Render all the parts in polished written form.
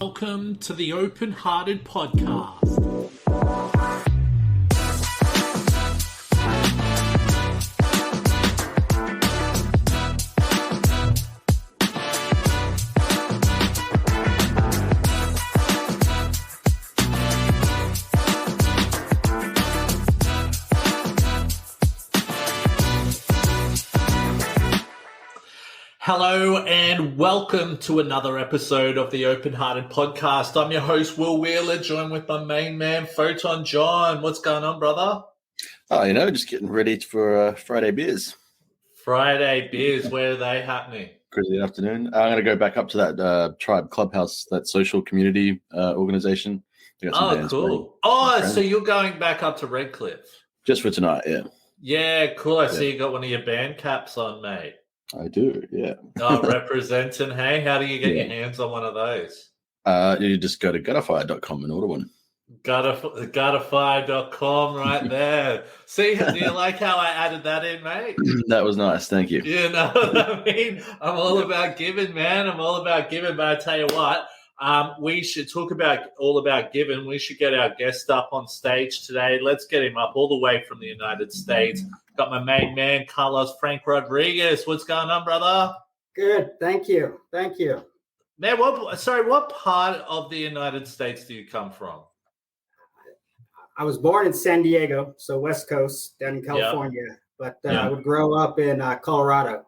Welcome to the OpenHearted Podcast. Hello and welcome to another episode of the OpenHearted Podcast. I'm your host, Will Wheeler, joined with my main man, Photon John. What's going on, brother? Oh, just getting ready for Friday beers. Friday beers, where are they happening? Good afternoon. I'm going to go back up to that Tribe Clubhouse, that social community organization. Oh, cool. Oh, so you're going back up to Redcliffe? Just for tonight, yeah. Yeah, cool. I see you got one of your band caps on, mate. I do, yeah. Oh, representing, hey? How do you get your hands on one of those? You just go to gutterfire.com and order one. Gutterfire.com right there. See, do you like how I added that in, mate? That was nice, thank you. You know what I mean? I'm all about giving, man. I'm all about giving, but I tell you what, we should talk all about giving. We should get our guest up on stage today. Let's get him up all the way from the United States. Got my main man, Carlos Frank Rodriguez. What's going on, brother? Good. Thank you. Man, what part of the United States do you come from? I was born in San Diego, so West Coast, down in California, but I would grow up in Colorado.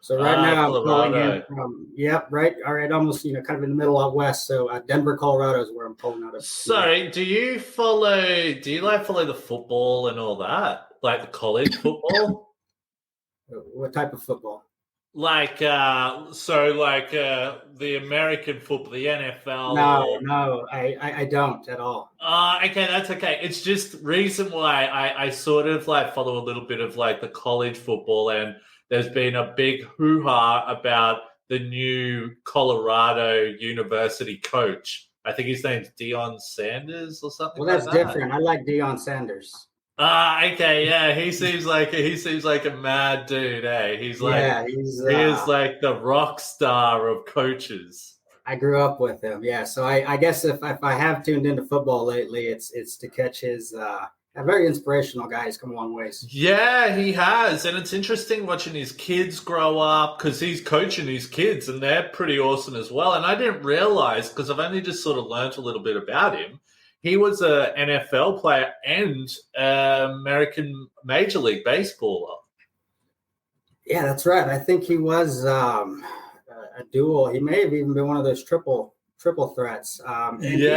So right now I'm calling in from, right, almost, kind of in the middle of West. So Denver, Colorado is where I'm calling out of. Sorry, do you follow the football and all that? Like the college football? What type of football? Like, the American football, the NFL? No, I don't at all. Okay, that's okay. It's just reason why I sort of like follow a little bit of like the college football, and there's been a big hoo-ha about the new Colorado University coach. I think his name's Deion Sanders or something. Well, that's different. I like Deion Sanders. Okay, yeah. He seems like a mad dude, eh? He's like like the rock star of coaches. I grew up with him, yeah. So I guess if I have tuned into football lately, it's to catch his a very inspirational guy. He's come a long ways. Yeah, he has. And it's interesting watching his kids grow up because he's coaching his kids and they're pretty awesome as well. And I didn't realize, because I've only just sort of learned a little bit about him, he was an NFL player and American Major League Baseballer. Yeah, that's right. I think he was a dual. He may have even been one of those triple threats. And he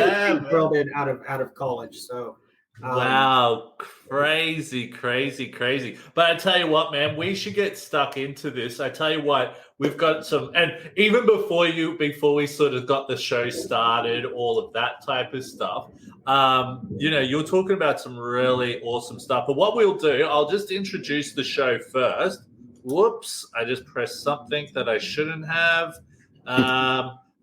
drilled it out of college. So wow, crazy. But I tell you what, man, we should get stuck into this. I tell you what, we've got some, and even before we sort of got the show started, all of that type of stuff, you're talking about some really awesome stuff. But what we'll do, I'll just introduce the show first. Whoops, I just pressed something that I shouldn't have.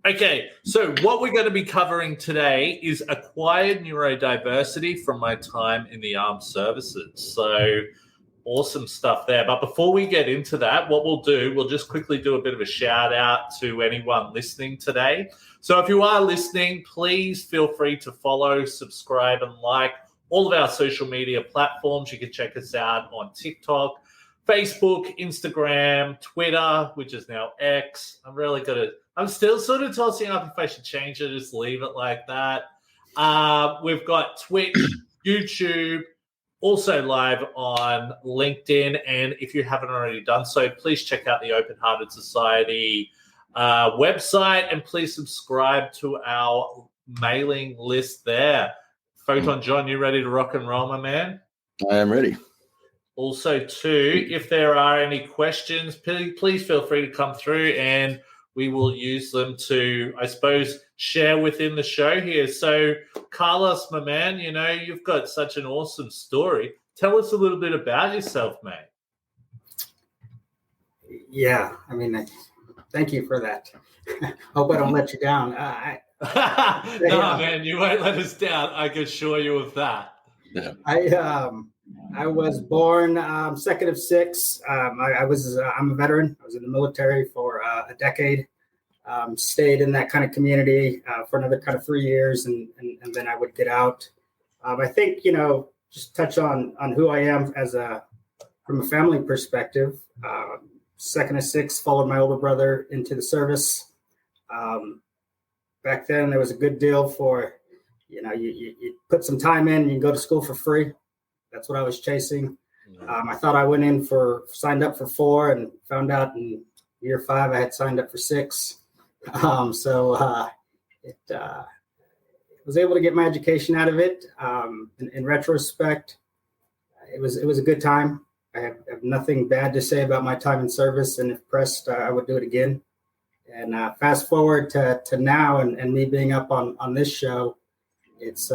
Okay, so what we're going to be covering today is acquired neurodiversity from my time in the armed services. So awesome stuff there. But before we get into that, what we'll just quickly do a bit of a shout out to anyone listening today. So if you are listening, please feel free to follow, subscribe, and like all of our social media platforms. You can check us out on TikTok, Facebook, Instagram, Twitter, which is now X. I'm still sort of tossing up if I should change it, just leave it like that. We've got Twitch, YouTube, also live on LinkedIn. And if you haven't already done so, please check out the OpenHearted Society website and please subscribe to our mailing list there. Photon John, you ready to rock and roll, my man? I am ready. Also, too, if there are any questions, please feel free to come through and we will use them to, I suppose, share within the show here. So, Carlos, my man, you've got such an awesome story. Tell us a little bit about yourself, mate. Yeah, thank you for that. Hope I don't let you down. Man, you won't let us down. I can assure you of that. Yeah. I was born second of six. I'm a veteran. I was in the military for a decade. stayed in that kind of community for another kind of 3 years, and then I would get out. I think, just touch on who I am from a family perspective. Second of six, followed my older brother into the service. Back then, there was a good deal for, you put some time in and you go to school for free. That's what I was chasing. I thought I signed up for 4 and found out in year 5 I had signed up for 6. Was able to get my education out of it. In retrospect, it was a good time. I have nothing bad to say about my time in service, and if pressed, I would do it again. And fast forward to now, and me being up on this show, it's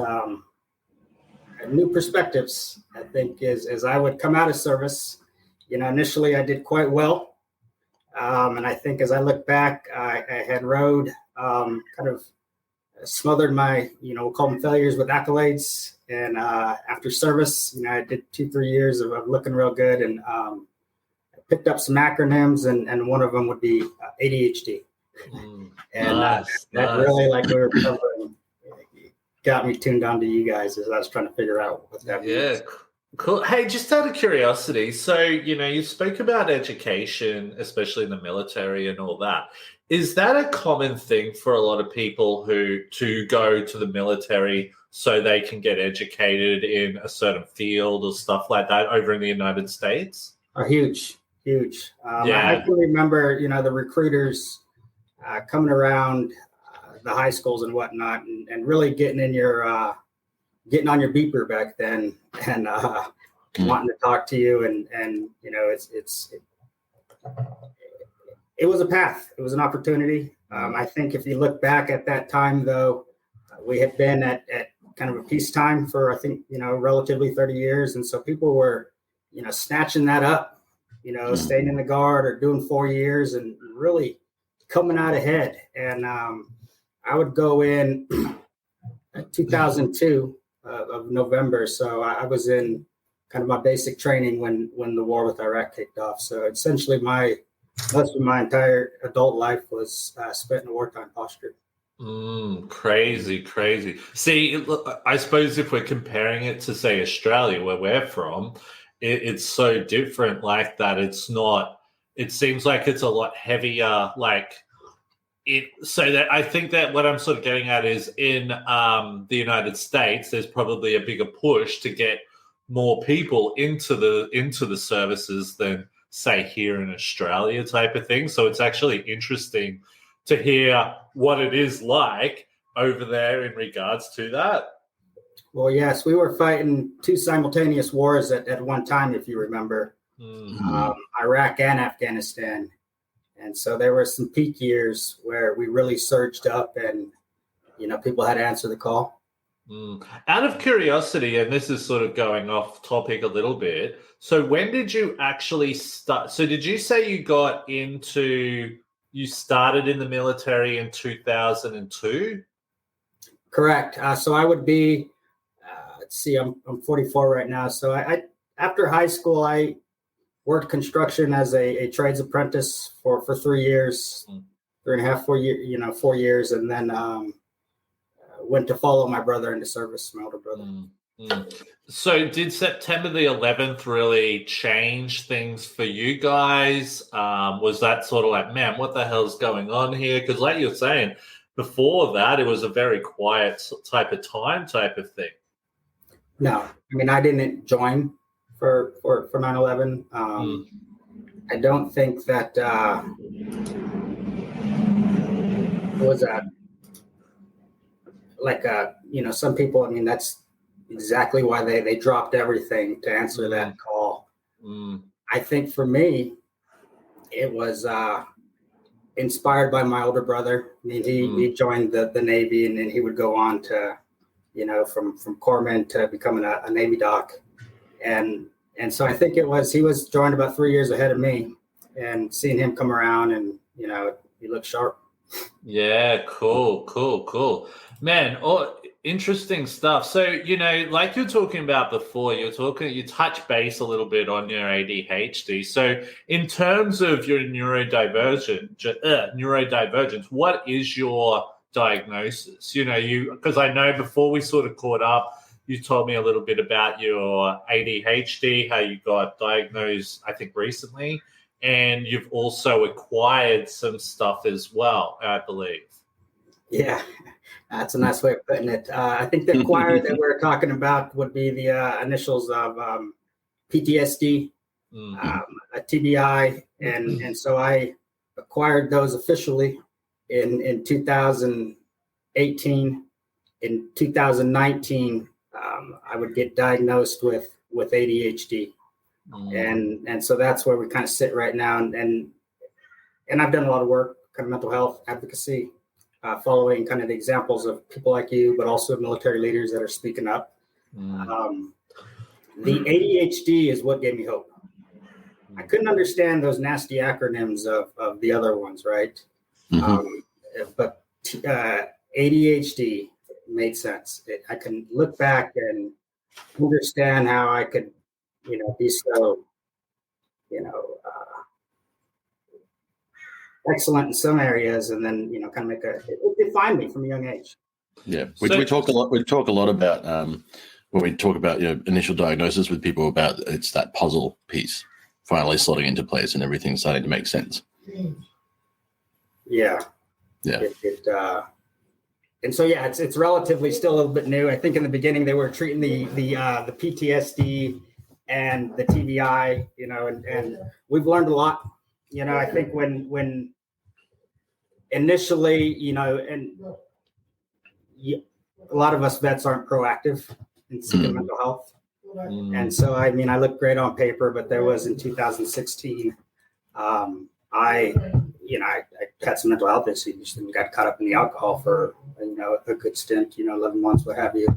new perspectives. I think as I would come out of service, initially I did quite well, and I think as I look back, I had rode kind of smothered my, we'll call them failures with accolades. And after service, I did 2-3 years of looking real good, and I picked up some acronyms, and one of them would be ADHD. And nice. Really, like we were covering, got me tuned on to you guys as I was trying to figure out what that means. Yeah, cool. Hey, just out of curiosity, so, you spoke about education, especially in the military and all that. Is that a common thing for a lot of people to go to the military so they can get educated in a certain field or stuff like that over in the United States? Huge. I can remember, the recruiters coming around the high schools and whatnot, and really getting on your beeper back then, and wanting to talk to you, and it was a path. It was an opportunity. I think if you look back at that time, though, we had been at kind of a peacetime for, I think, relatively 30 years. And so people were, snatching that up, staying in the Guard or doing 4 years and really coming out ahead. And I would go in 2002 of November. So I was in kind of my basic training when the war with Iraq kicked off. So essentially most of my entire adult life was spent in a wartime posture. Crazy. See, look, I suppose if we're comparing it to, say, Australia, where we're from, it's so different like that. It's not, it seems like it's a lot heavier, so that I think that what I'm sort of getting at is in the United States, there's probably a bigger push to get more people into the services than, say, here in Australia type of thing. So it's actually interesting to hear what it is like over there in regards to that. Well, yes, we were fighting 2 simultaneous wars at one time, if you remember, Iraq and Afghanistan. And so there were some peak years where we really surged up, and, people had to answer the call. Out of curiosity, and this is sort of going off topic a little bit, so when did you actually start? So did you say you started in the military in 2002? Correct. So I would be, let's see, I'm 44 right now. So I after high school, I worked construction as a trades apprentice for 3 years, 3.5, 4 years, 4 years, and then went to follow my brother into service, my older brother. So did September the 11th really change things for you guys? Was that sort of like, man, what the hell's going on here? Because like you're saying, before that, it was a very quiet type of thing. No, I mean, I didn't join for 9/11. I don't think that was some people, I mean, that's exactly why they dropped everything to answer that call. I think for me, it was inspired by my older brother. I mean, he joined the Navy, and then he would go on to, from corpsman to becoming a Navy doc. And so I think he was joined about 3 years ahead of me, and seeing him come around, and, he looked sharp. Yeah, cool. Man, Interesting stuff. So, like you're talking about before, you touch base a little bit on your ADHD. So in terms of your neurodivergence, what is your diagnosis? Because I know before we sort of caught up, you told me a little bit about your ADHD, how you got diagnosed, I think, recently, and you've also acquired some stuff as well, I believe. Yeah. That's a nice way of putting it. I think the acquired that we're talking about would be the initials of PTSD, a TBI, and so I acquired those officially in 2018. In 2019, I would get diagnosed with ADHD, and so that's where we kind of sit right now. And I've done a lot of work, kind of mental health advocacy. Following kind of the examples of people like you, but also military leaders that are speaking up. The ADHD is what gave me hope. I couldn't understand those nasty acronyms of the other ones, right? But ADHD made sense. I can look back and understand how I could, be so, excellent in some areas, and then kind of it defined me from a young age. Yeah, we talk a lot. We talk a lot about when we talk about initial diagnosis with people about it's that puzzle piece finally slotting into place and everything starting to make sense. Yeah. And so it's relatively still a little bit new. I think in the beginning they were treating the PTSD and the TBI, and we've learned a lot. I think when initially, a lot of us vets aren't proactive in seeking mental health. And so, I look great on paper, but there was in 2016, I had some mental health issues and got caught up in the alcohol for, a good stint, 11 months, what have you.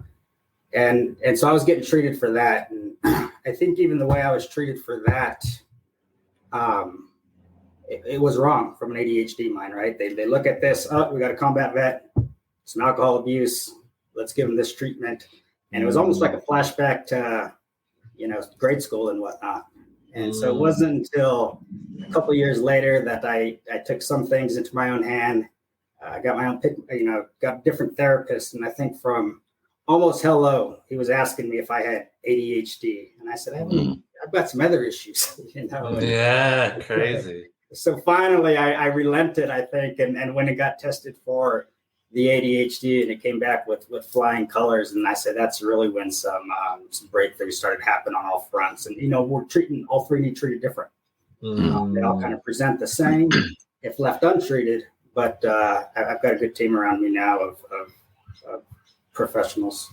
And so I was getting treated for that. And I think even the way I was treated for that, it was wrong from an ADHD mind, right? They look at this, we got a combat vet, some alcohol abuse, let's give him this treatment. And it was almost like a flashback to, grade school and whatnot. And so it wasn't until a couple of years later that I took some things into my own hand. I got my own, got different therapists. And I think from almost hello, he was asking me if I had ADHD. And I said, I've got some other issues, Yeah, crazy. So finally, I relented, I think, and when it got tested for the ADHD, and it came back with flying colors, and I said that's really when some breakthroughs started happening on all fronts. And we're treating all three need treated different. They all kind of present the same if left untreated, but I've got a good team around me now of professionals.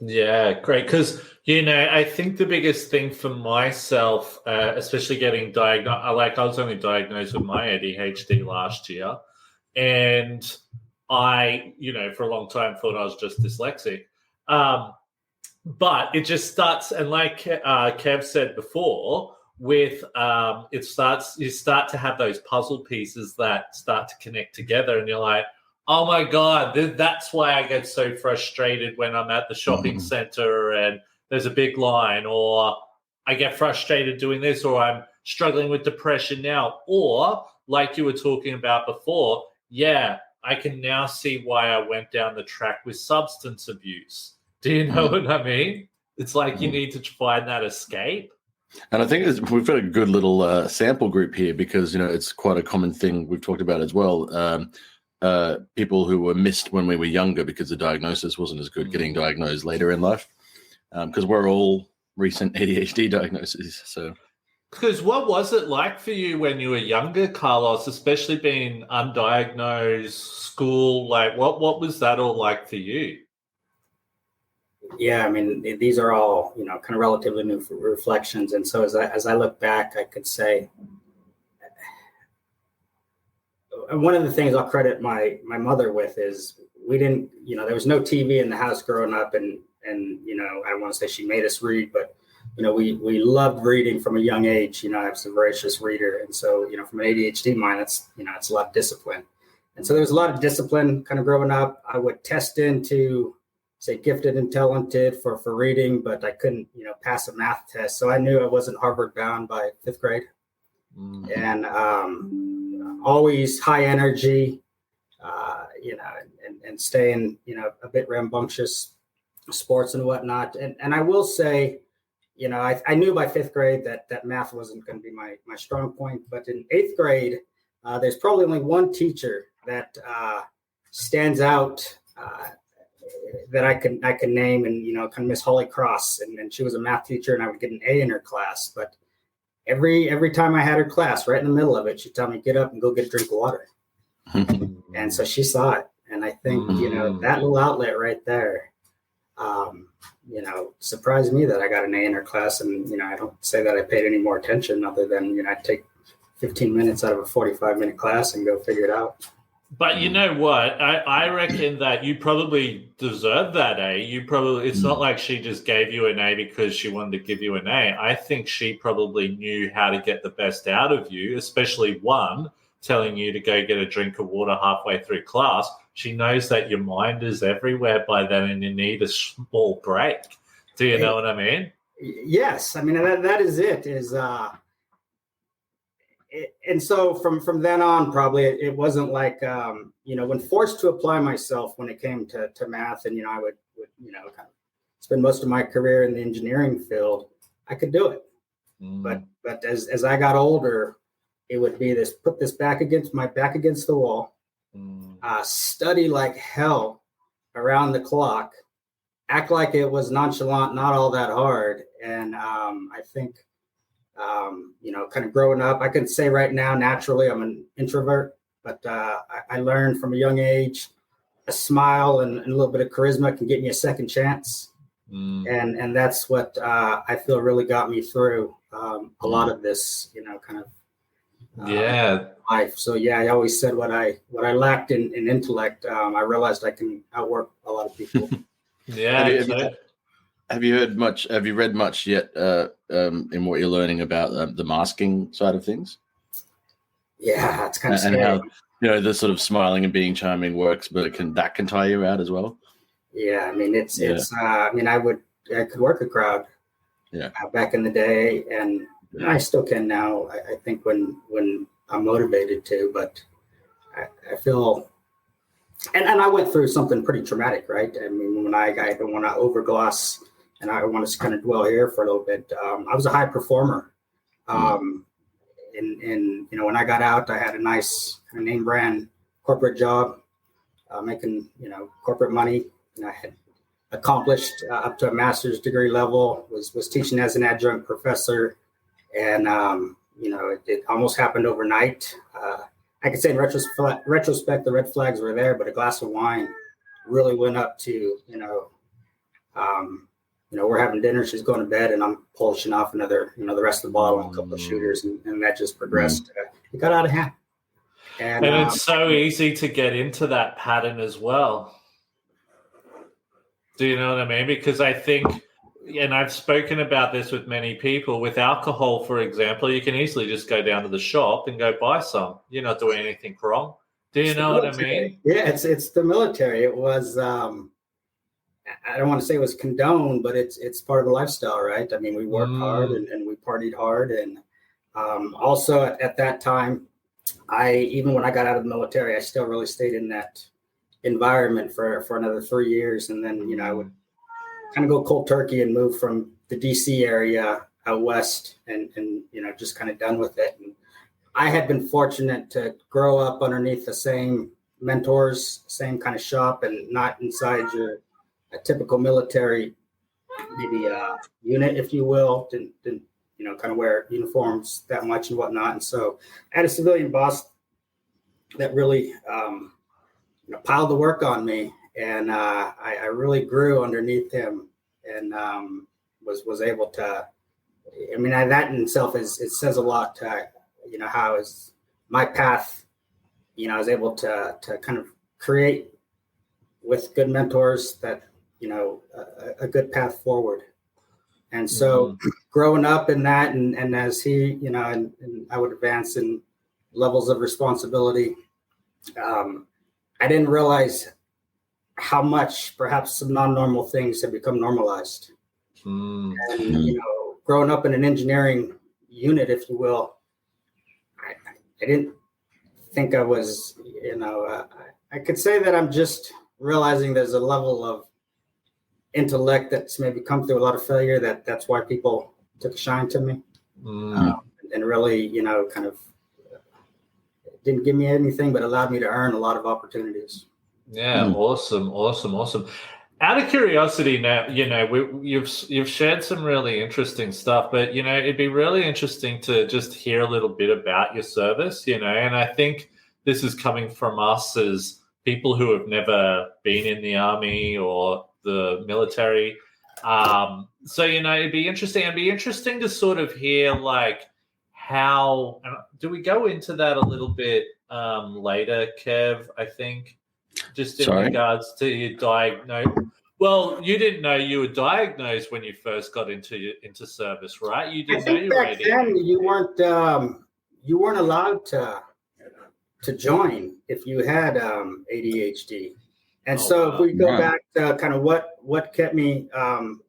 Yeah, great. Because, I think the biggest thing for myself, especially getting diagnosed, I was only diagnosed with my ADHD last year. And I, for a long time thought I was just dyslexic. But it just starts, and like Kev said before, with you start to have those puzzle pieces that start to connect together, and you're like, oh my God, that's why I get so frustrated when I'm at the shopping center and there's a big line, or I get frustrated doing this, or I'm struggling with depression now. Or like you were talking about before, I can now see why I went down the track with substance abuse. Do you know what I mean? It's like you need to find that escape. And I think we've got a good little sample group here because, it's quite a common thing we've talked about as well. People who were missed when we were younger because the diagnosis wasn't as good, getting diagnosed later in life, because we're all recent ADHD diagnoses. So, because what was it like for you when you were younger, Carlos, especially being undiagnosed, school? Like, what was that all like for you? Yeah, these are all kind of relatively new reflections, and so as I look back, I could say. And one of the things I'll credit my mother with is we didn't, there was no TV in the house growing up, and I don't want to say she made us read, but we loved reading from a young age. I was a voracious reader, and so from an ADHD mind, it's a lot of discipline, and so there was a lot of discipline kind of growing up. I would test into say gifted and talented for reading, but I couldn't, pass a math test. So I knew I wasn't Harvard bound by 5th grade. And always high energy, and staying, a bit rambunctious, sports and whatnot. And I will say, I knew by 5th grade that math wasn't going to be my strong point. But in 8th grade, there's probably only one teacher that stands out that I can name, and kind of Miss Holly Cross, and she was a math teacher, and I would get an A in her class. But every time I had her class, right in the middle of it, she'd tell me, get up and go get a drink of water. And so she saw it, and I think that little outlet right there, surprised me that I got an A in her class. And I don't say that I paid any more attention other than I'd take 15 minutes out of a 45-minute class and go figure it out. But you know what? I reckon that you probably deserve that A. It's not like she just gave you an A because she wanted to give you an A. I think she probably knew how to get the best out of you, especially one, telling you to go get a drink of water halfway through class. She knows that your mind is everywhere by then and you need a small break. Do you know what I mean? Yes. I mean, that is it. And so from then on, probably it wasn't like, when forced to apply myself when it came to math, and, I would kind of spend most of my career in the engineering field, I could do it. But as I got older, it would be put this back against the wall, study like hell around the clock, act like it was nonchalant, not all that hard. And I think, kind of growing up, I can say right now, naturally, I'm an introvert, but I learned from a young age, a smile and a little bit of charisma can get me a second chance. And that's what I feel really got me through a lot of this, kind of life. So I always said what I lacked in intellect, I realized I can outwork a lot of people. Have you read much yet in what you're learning about the masking side of things? Yeah, it's kind of scary. And how the sort of smiling and being charming works, but that can tire you out as well. Yeah, I mean it's I could work a crowd. Back in the day, and I still can now. I think when I'm motivated to, but I feel. And I went through something pretty traumatic, right? I mean, when I don't want to overgloss, and I want to kind of dwell here for a little bit. I was a high performer. And when I got out, I had a nice kind of name brand corporate job, making, corporate money. And I had accomplished up to a master's degree level, was teaching as an adjunct professor. And, it almost happened overnight. I could say in retrospect, the red flags were there, but a glass of wine really went up to, we're having dinner, she's going to bed, and I'm polishing off another, the rest of the bottle and a couple of shooters, and that just progressed. It got out of hand. And it's so easy to get into that pattern as well. Do you know what I mean? Because I think, and I've spoken about this with many people, with alcohol, for example, you can easily just go down to the shop and go buy some. You're not doing anything wrong. Do you know what I mean? Yeah, it's the military. It was, I don't want to say it was condoned, but it's part of the lifestyle, right? I mean, we worked hard and we partied hard. And also at that time, even when I got out of the military, I still really stayed in that environment for another 3 years. And then, I would kind of go cold turkey and move from the DC area out west and just kind of done with it. And I had been fortunate to grow up underneath the same mentors, same kind of shop, and not inside a typical military, maybe unit, if you will, didn't kind of wear uniforms that much and whatnot. And so I had a civilian boss that really, piled the work on me. And I really grew underneath him and was able to, that in itself it says a lot to, how is my path, I was able to kind of create with good mentors that, a good path forward. And so growing up in that, and as he, and I would advance in levels of responsibility, I didn't realize how much perhaps some non-normal things have become normalized. And, growing up in an engineering unit, if you will, I didn't think I was, I could say that I'm just realizing there's a level of intellect that's maybe come through a lot of failure that's why people took a shine to me. And really, kind of didn't give me anything, but allowed me to earn a lot of opportunities. Yeah, awesome. Out of curiosity, now you've shared some really interesting stuff, but it'd be really interesting to just hear a little bit about your service. And I think this is coming from us as people who have never been in the army or the military. So it'd be interesting. It'd be interesting to sort of hear like how. Do we go into that a little bit later, Kev? I think. Just in regards to your diagnosis. Well, you didn't know you were diagnosed when you first got into service, right? You didn't know you were ADHD. Then you weren't allowed to join if you had ADHD. And if we go back to kind of what kept me kind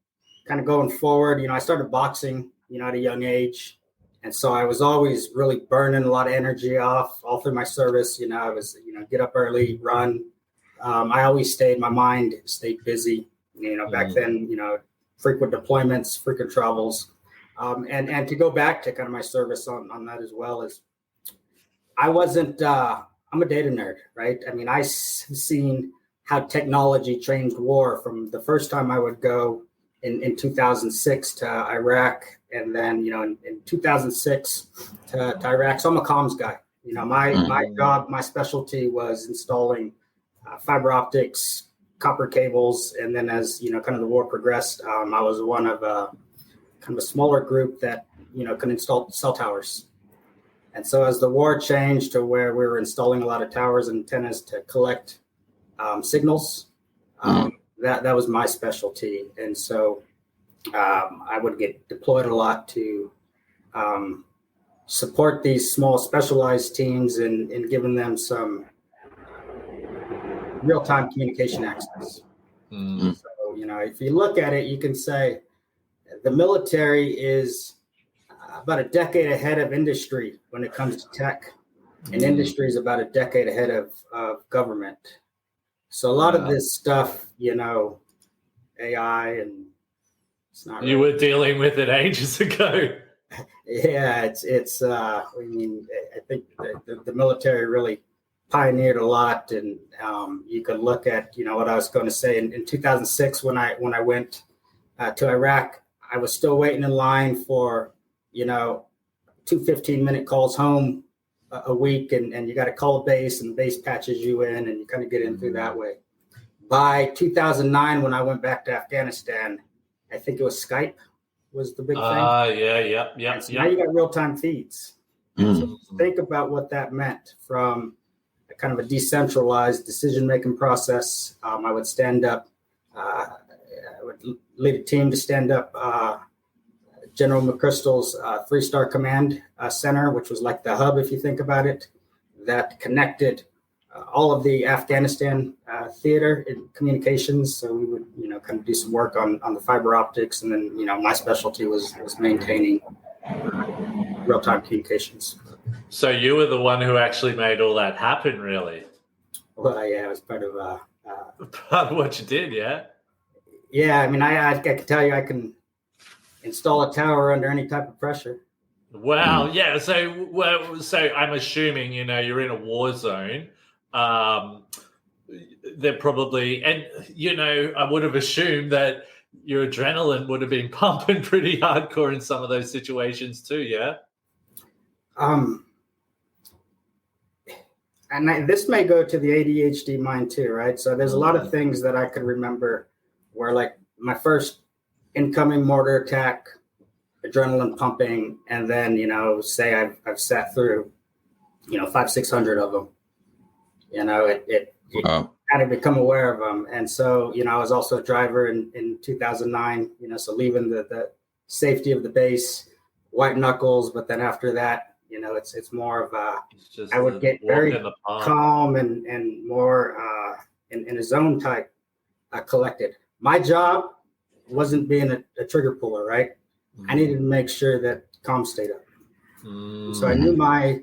of going forward, I started boxing, at a young age. And so I was always really burning a lot of energy off all through my service. I was, get up early, run. My mind stayed busy, back then, frequent deployments, frequent travels. And to go back to kind of my service on that as well is I'm a data nerd, right? I mean, I've seen how technology changed war from the first time I would go in 2006 to Iraq. And then, in 2006 to Iraq. So I'm a comms guy. My job, my specialty was installing fiber optics, copper cables. And then as, kind of the war progressed, I was one of kind of a smaller group that, could install cell towers. And so as the war changed to where we were installing a lot of towers and antennas to collect signals, that was my specialty. And so I would get deployed a lot to support these small specialized teams and giving them some real-time communication access. So, if you look at it, you can say the military is about a decade ahead of industry when it comes to tech, and industry is about a decade ahead of government. So a lot of this stuff, AI and it's not. You were dealing with it ages ago. Yeah, it's. I think the military really pioneered a lot, and you could look at, what I was going to say in 2006 when I went to Iraq, I was still waiting in line for 2 15-minute calls home a week, and you got to call a base, and the base patches you in, and you kind of get in through that way. By 2009, when I went back to Afghanistan, I think it was Skype was the big thing. Yeah. So now you got real-time feeds. So think about what that meant from a kind of a decentralized decision-making process. I would stand up, I would lead a team to stand up General McChrystal's 3-star command center, which was like the hub, if you think about it, that connected all of the Afghanistan theater and communications. So we would, kind of do some work on the fiber optics. And then, my specialty was maintaining real-time communications. So you were the one who actually made all that happen, really? Well, yeah, it was part of part of what you did, yeah? Yeah, I mean, I can tell you I can install a tower under any type of pressure. Wow, yeah. So I'm assuming, you're in a war zone. They're probably, and I would have assumed that your adrenaline would have been pumping pretty hardcore in some of those situations too, yeah? And this may go to the ADHD mind too, right? So there's a lot of things that I could remember where, like, my first incoming mortar attack, adrenaline pumping, and then, say I've sat through, 500-600 of them. It had to become aware of them. And so, I was also a driver in 2009, so leaving the safety of the base, white knuckles. But then after that, it's more of I would get very calm and more in a zone type collected. My job wasn't being a trigger puller, right? I needed to make sure that comms stayed up. So I knew my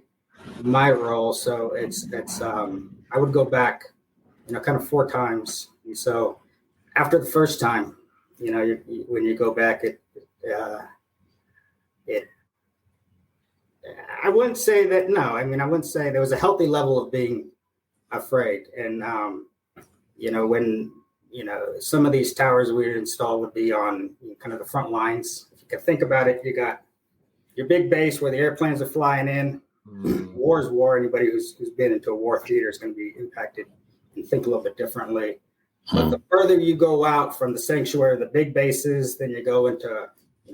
role. So it's I would go back, kind of 4 times. And so after the first time, when you go back, I wouldn't say that. No, I wouldn't say there was a healthy level of being afraid. And when some of these towers we would install would be on kind of the front lines. If you can think about it, you got your big base where the airplanes are flying in. War is war. Anybody who's been into a war theater is going to be impacted and think a little bit differently. But the further you go out from the sanctuary, the big bases, then you go into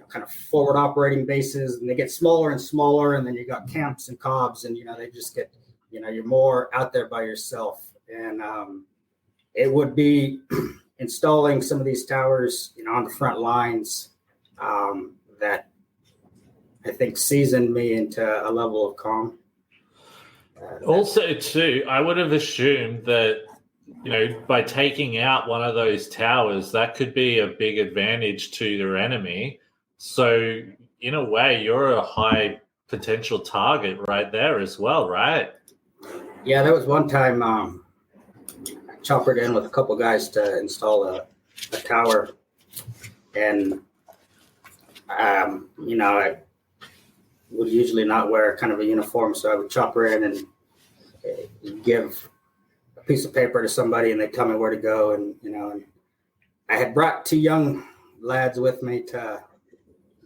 kind of forward operating bases, and they get smaller and smaller, and then you got camps and cobs, and they just get you're more out there by yourself. And it would be installing some of these towers on the front lines that I think seasoned me into a level of calm. Also, too, I would have assumed that, by taking out one of those towers, that could be a big advantage to their enemy. So, in a way, you're a high potential target right there as well, right? Yeah, there was one time I choppered in with a couple guys to install a tower. And, I would usually not wear kind of a uniform, so I would chopper in and give a piece of paper to somebody, and they'd tell me where to go. And and I had brought 2 young lads with me to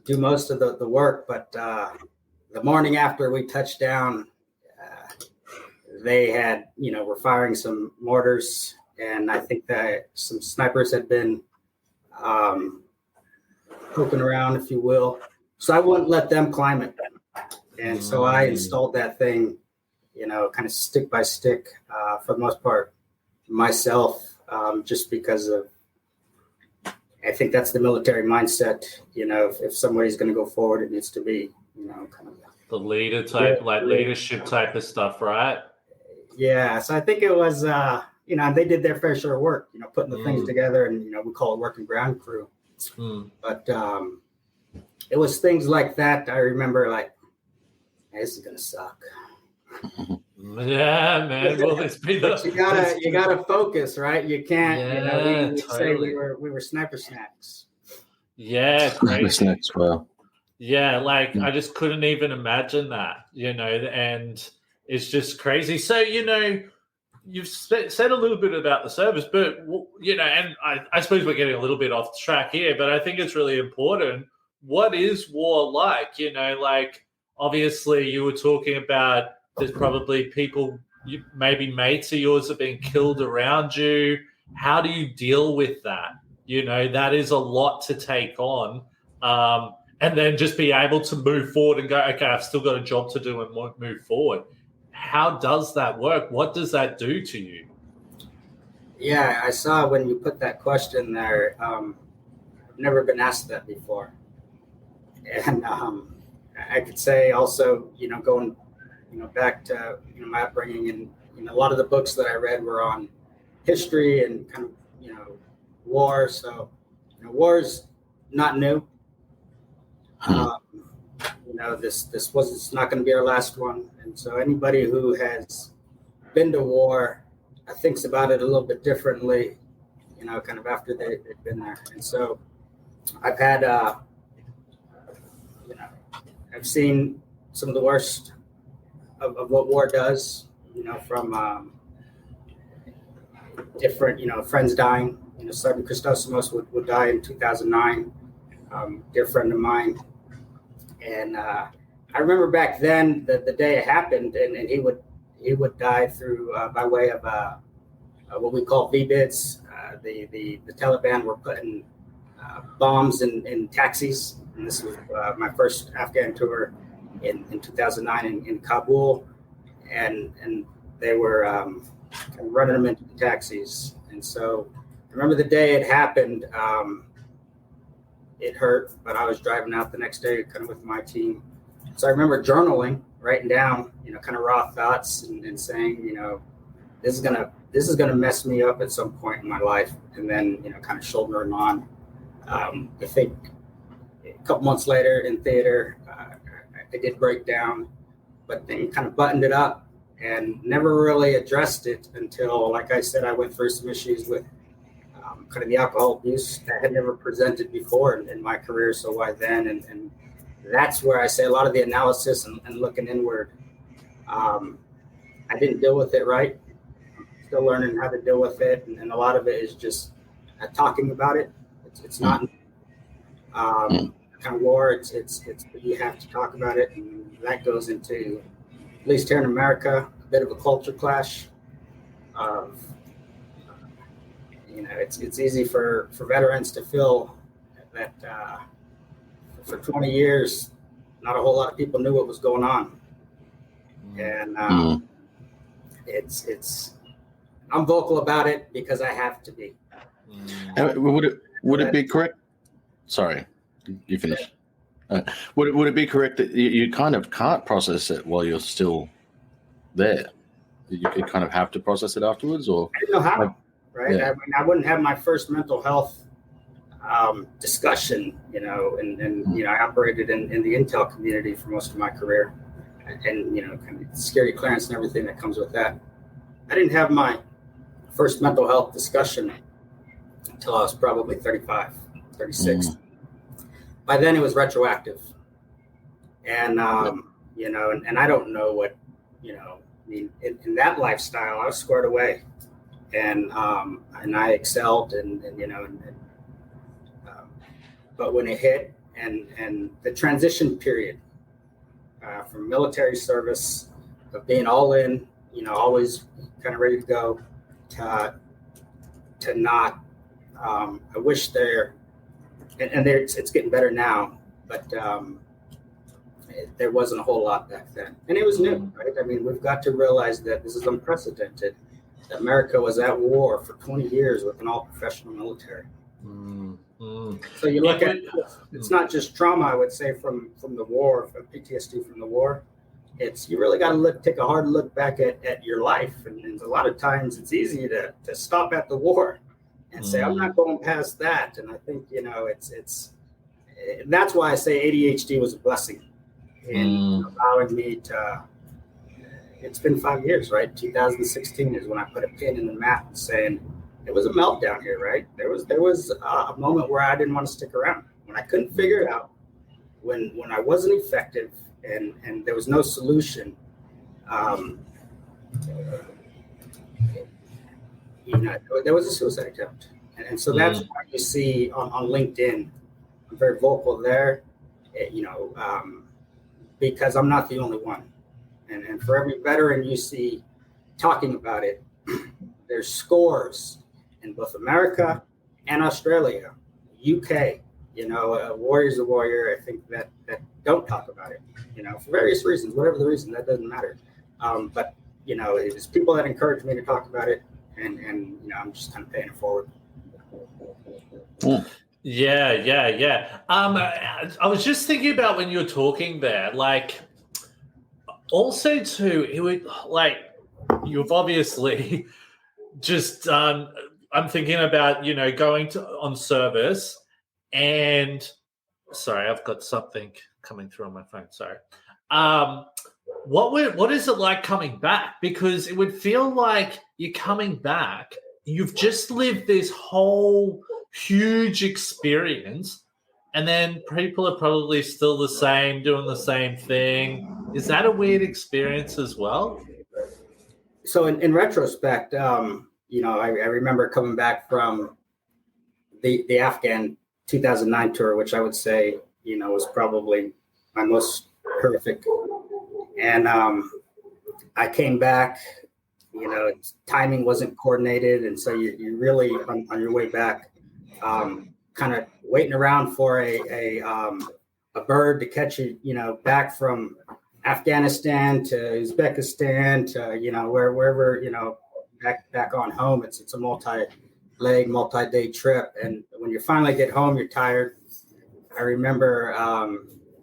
do most of the work, but the morning after we touched down, they had were firing some mortars, and I think that some snipers had been poking around, if you will. So I wouldn't let them climb it. And so I installed that thing, kind of stick by stick, for the most part, myself, just because of, I think that's the military mindset. If somebody's going to go forward, it needs to be, kind of the leader type, leadership type of stuff, right? Yeah. So I think it was, they did their fair share of work, putting the things together, and, we call it working ground crew. But it was things like that. I remember, like, hey, this is gonna suck. Yeah, man. Well, it's been you gotta focus, right? You can't. We say we were sniper snacks. Yeah, sniper snacks. Wow. Yeah, like I just couldn't even imagine that, and it's just crazy. So you've said a little bit about the service, but and I suppose we're getting a little bit off track here, but I think it's really important. What is war like? Like obviously you were talking about there's probably people, maybe mates of yours have been killed around you. How do you deal with that? That is a lot to take on. And then just be able to move forward and go, okay, I've still got a job to do and move forward. How does that work? What does that do to you? Yeah, I saw when you put that question there. I've never been asked that before. And I could say also, going, back to my upbringing, and a lot of the books that I read were on history and kind of war. So war's not new. This was not going to be our last one, and so anybody who has been to war thinks about it a little bit differently, kind of after they've been there. And so I've had I've seen some of the worst of what war does, from different, friends dying. Sergeant Christosimos would die in 2009, dear friend of mine. And I remember back then the day it happened, and he would die through by way of what we call VBIDs. The Taliban were putting bombs in taxis, and this was my first Afghan tour in 2009 in Kabul, and they were kind of running them into the taxis. And so I remember the day it happened. It hurt, but I was driving out the next day kind of with my team. So I remember journaling, writing down, kind of raw thoughts and saying, this is gonna mess me up at some point in my life. And then, kind of shouldering on. I think a couple months later in theater, I did break down, but then kind of buttoned it up and never really addressed it until, like I said, I went through some issues with kind of the alcohol abuse that had never presented before in my career. So why then? And that's where I say a lot of the analysis and looking inward. I didn't deal with it right. I'm still learning how to deal with it. And a lot of it is just talking about it. It's not kind of war. It's you have to talk about it. And that goes into, at least here in America, a bit of a culture clash of, it's easy for veterans to feel that for 20 years, not a whole lot of people knew what was going on. And I'm vocal about it because I have to be. Would it be correct? Sorry, you finish. Would it be correct that you kind of can't process it while you're still there? You kind of have to process it afterwards, or I didn't know how. Right. Yeah. I wouldn't have my first mental health discussion, and I operated in the Intel community for most of my career, and kind of security clearance and everything that comes with that. I didn't have my first mental health discussion until I was probably 35, 36. By then it was retroactive, and and I don't know what, in that lifestyle I was squared away. And I excelled, but when it hit and the transition period from military service of being all in, always kind of ready to go, to not, I wish there, and it's getting better now, but there wasn't a whole lot back then, and it was new, right? I mean, we've got to realize that this is unprecedented. America was at war for 20 years with an all-professional military. So you look at it's not just trauma, I would say, from the war, from PTSD from the war. It's you really got to take a hard look back at your life, and a lot of times it's easy to stop at the war and say I'm not going past that. And I think it's that's why I say ADHD was a blessing in allowing me to. It's been 5 years, right? 2016 is when I put a pin in the map and saying it was a meltdown here, right? There was a moment where I didn't want to stick around, when I couldn't figure it out, when I wasn't effective and there was no solution. There was a suicide attempt, and so that's why you see on LinkedIn, I'm very vocal there, because I'm not the only one. And for every veteran you see talking about it, there's scores in both America and Australia, UK, Warrior's a Warrior, I think that don't talk about it, for various reasons, whatever the reason, that doesn't matter. But, it's people that encourage me to talk about it, and I'm just kind of paying it forward. Yeah. I was just thinking about when you were talking there, like, also, too, it would you've obviously just I'm thinking about going on service, and sorry, I've got something coming through on my phone. Sorry. What is it like coming back? Because it would feel like you're coming back. You've just lived this whole huge experience. And then people are probably still the same, doing the same thing. Is that a weird experience as well? So in retrospect, I remember coming back from the Afghan 2009 tour, which I would say, was probably my most horrific. And I came back, timing wasn't coordinated. And so you really, on your way back, kind of waiting around for a bird to catch you, back from Afghanistan to Uzbekistan to, wherever, back on home. It's a multi-day trip. And when you finally get home, you're tired. I remember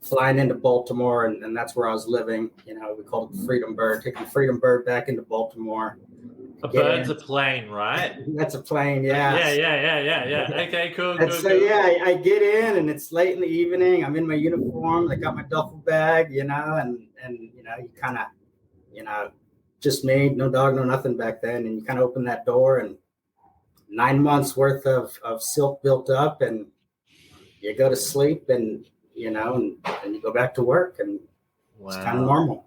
flying into Baltimore, and that's where I was living. We called it the Freedom Bird, taking the Freedom Bird back into Baltimore. A bird's a plane, right? That's a plane, yeah. Yeah. Okay, cool. I get in, and it's late in the evening. I'm in my uniform. I got my duffel bag, and you kind of, just me, no dog, no nothing back then. And you kind of open that door, and 9 months worth of silk built up, and you go to sleep, and and you go back to work, and it's kind of normal.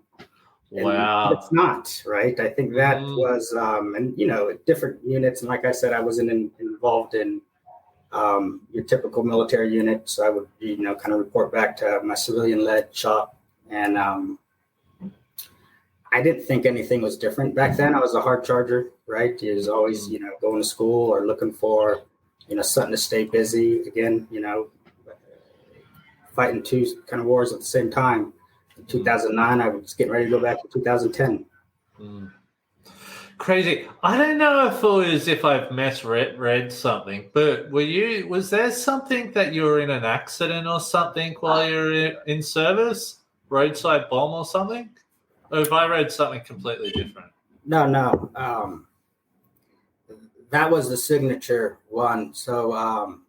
And it's not, right? I think that was, different units. And like I said, I wasn't involved in your typical military unit. So I would, kind of report back to my civilian-led shop. And I didn't think anything was different. Back then, I was a hard charger, right? You was always, going to school or looking for, something to stay busy. Again, fighting two kind of wars at the same time. In 2009, I was getting ready to go back to 2010. Crazy. I don't know if I've misread something, but was there something that you were in an accident or something while you're in service? Roadside bomb or something? Or have I read something completely different? No. That was the signature one. So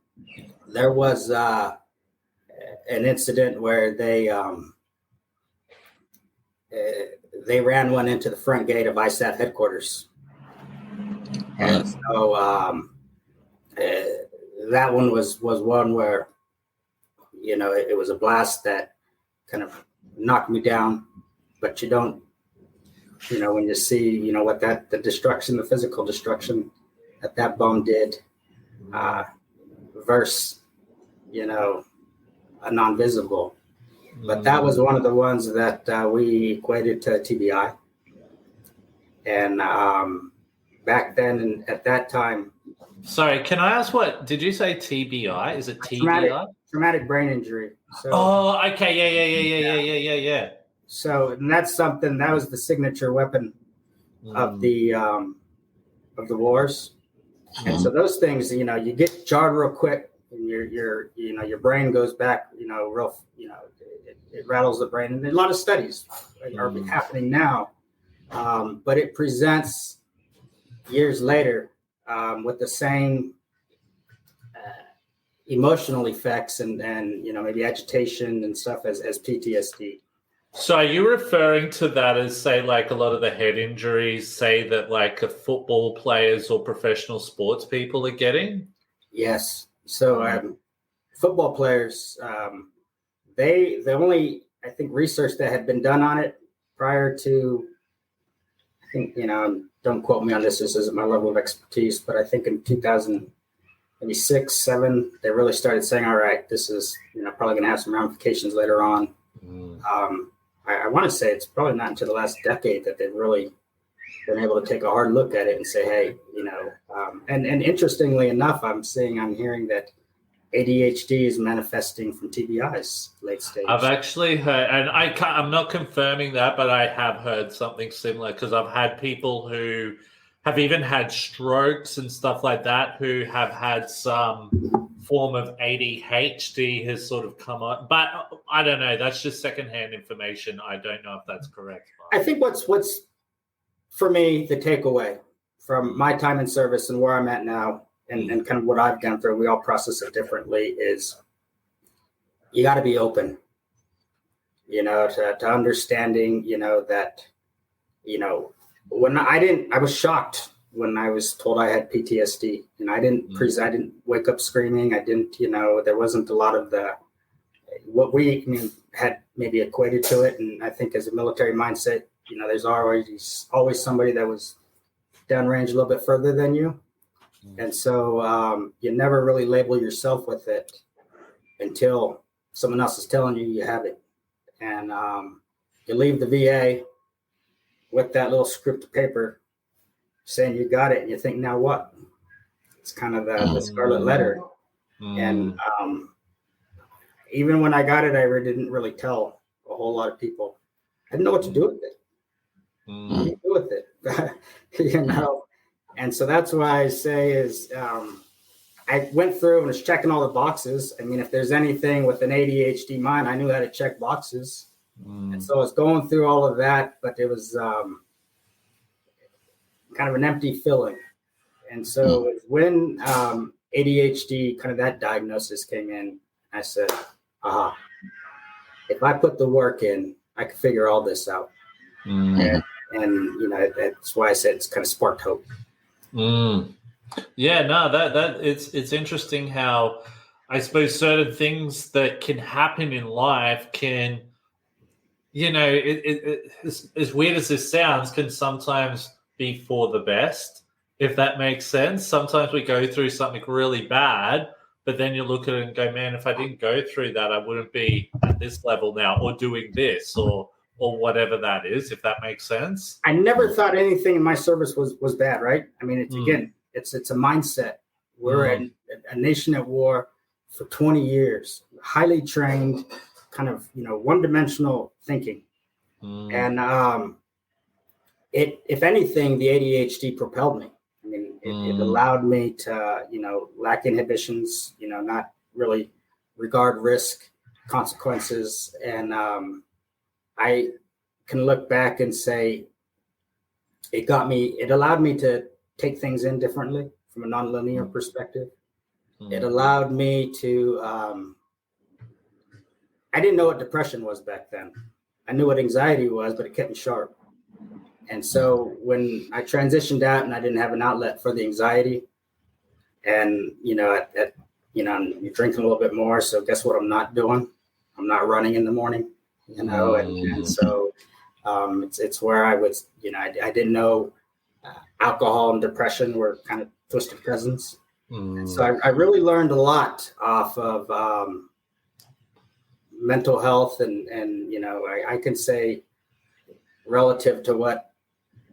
there was an incident where they ran one into the front gate of ISAF headquarters. And so that one was one where, it was a blast that kind of knocked me down, but you don't, when you see, what the destruction, the physical destruction that bomb did versus, a non-visible. But that was one of the ones that we equated to TBI. And back then and at that time. Sorry, can I ask did you say TBI? Is it TBI? Traumatic brain injury. So, okay. Yeah. So, and that's something, that was the signature weapon of the wars. And so those things, you get jarred real quick. And your brain goes back, real, it rattles the brain. And a lot of studies are happening now, but it presents years later with the same emotional effects and maybe agitation and stuff as PTSD. So are you referring to that as, say, like a lot of the head injuries, say that like football players or professional sports people are getting? Yes. So football players, the only, I think, research that had been done on it prior to, I think, don't quote me on this isn't my level of expertise, but I think in 2006, 7, they really started saying, all right, this is, probably going to have some ramifications later on. I want to say it's probably not until the last decade that they've really been able to take a hard look at it and say, hey, and interestingly enough, I'm hearing that ADHD is manifesting from TBI's late stage. I've actually heard, and I'm not confirming that, but I have heard something similar because I've had people who have even had strokes and stuff like that who have had some form of ADHD has sort of come up. But I don't know. That's just secondhand information. I don't know if that's correct. I think what's for me, the takeaway from my time in service and where I'm at now and kind of what I've gone through, we all process it differently, is you got to be open, to understanding, that, when I was shocked when I was told I had PTSD, and I didn't wake up screaming. I didn't, there wasn't a lot of what we had maybe equated to it. And I think as a military mindset, there's always somebody that was downrange a little bit further than you. And so you never really label yourself with it until someone else is telling you you have it. And you leave the VA with that little script of paper saying you got it, and you think, now what? It's kind of the scarlet letter. And even when I got it, I didn't really tell a whole lot of people. I didn't know what to do with it. What do you do with it? And so that's why I say is I went through and was checking all the boxes. I mean, if there's anything with an ADHD mind, I knew how to check boxes. And so I was going through all of that, but it was kind of an empty feeling. And so when ADHD, kind of that diagnosis came in, I said, if I put the work in, I can figure all this out. And that's why I said it's kind of sparked hope. Yeah, no, that it's interesting how I suppose certain things that can happen in life can, as weird as this sounds, can sometimes be for the best, if that makes sense. Sometimes we go through something really bad, but then you look at it and go, man, if I didn't go through that, I wouldn't be at this level now, or doing this, or whatever that is, if that makes sense. I never thought anything in my service was bad, right? I mean, it's a mindset. We're a nation at war for 20 years, highly trained, kind of, one-dimensional thinking. And if anything, the ADHD propelled me. I mean, it allowed me to, lack inhibitions, not really regard risk, consequences. And I can look back and say it allowed me to take things in differently from a nonlinear perspective. It allowed me to, I didn't know what depression was back then. I knew what anxiety was, but it kept me sharp. And so when I transitioned out and I didn't have an outlet for the anxiety, and, you're drinking a little bit more. So guess what I'm not doing? I'm not running in the morning, and so it's where I was, I didn't know alcohol and depression were kind of twisted cousins. So I really learned a lot off of mental health and I can say relative to what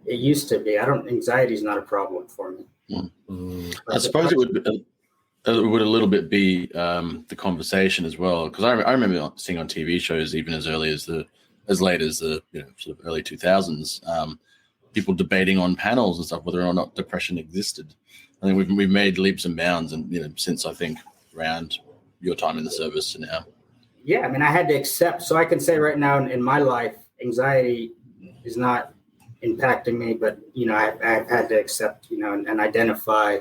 it used to be, anxiety is not a problem for me. I suppose it would a little bit be the conversation as well, because I remember seeing on TV shows even as late as the sort of early 2000s, people debating on panels and stuff whether or not depression existed. I think we've made leaps and bounds, and since I think around your time in the service to now. Yeah, I mean, I had to accept. So I can say right now in my life, anxiety is not impacting me, but I've had to accept, and identify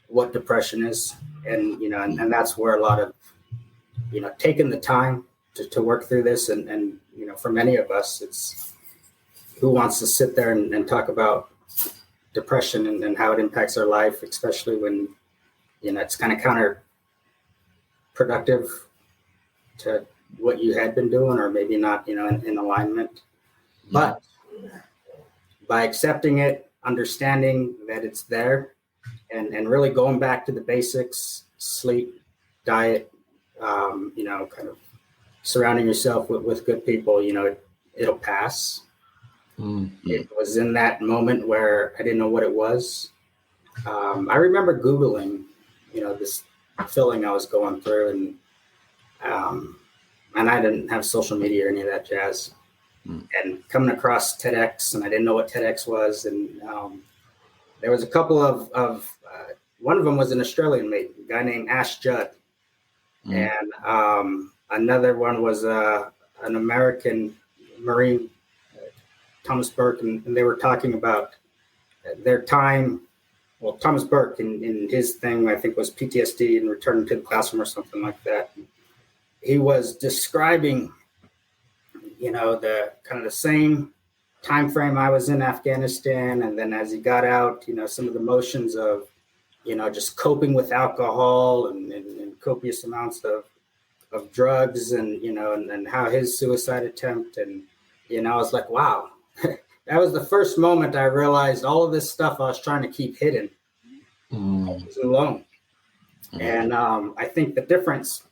what depression is, and and that's where a lot of taking the time to work through this, and for many of us, it's who wants to sit there and talk about depression and how it impacts our life, especially when it's kind of counterproductive to what you had been doing, or maybe not in alignment. But by accepting it, understanding that it's there, and really going back to the basics, sleep, diet, kind of surrounding yourself with good people, it'll pass. It was in that moment where I didn't know what it was. I remember Googling, this feeling I was going through, and I didn't have social media or any of that jazz. And coming across TEDx, and I didn't know what TEDx was. And there was a couple of one of them was an Australian mate, a guy named Ash Judd. And another one was an American Marine, Thomas Burke, and they were talking about their time. Well, Thomas Burke in his thing, I think, was PTSD and returning to the classroom or something like that. He was describing, the kind of the same time frame I was in Afghanistan, and then as he got out, some of the motions of, just coping with alcohol and copious amounts of drugs, and and how his suicide attempt, and I was like, wow. That was the first moment I realized all of this stuff I was trying to keep hidden was alone. And I think the difference,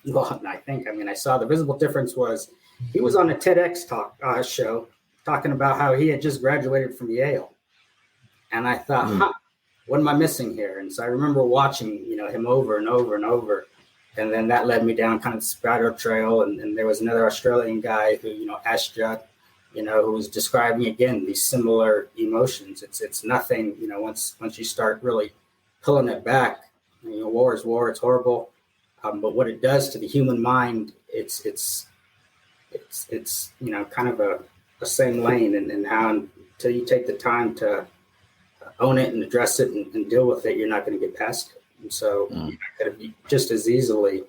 I saw the visible difference was he was on a TEDx show talking about how he had just graduated from Yale. And I thought, what am I missing here? And so I remember watching, him over and over and over. And then that led me down kind of the spiral trail. And there was another Australian guy who, Ash Judd, who was describing again these similar emotions. It's nothing, once you start really pulling it back, war is war, it's horrible. But what it does to the human mind, it's kind of a same lane, and how until you take the time to own it and address it and deal with it, you're not going to get past it. And so you're not going to be just as easily,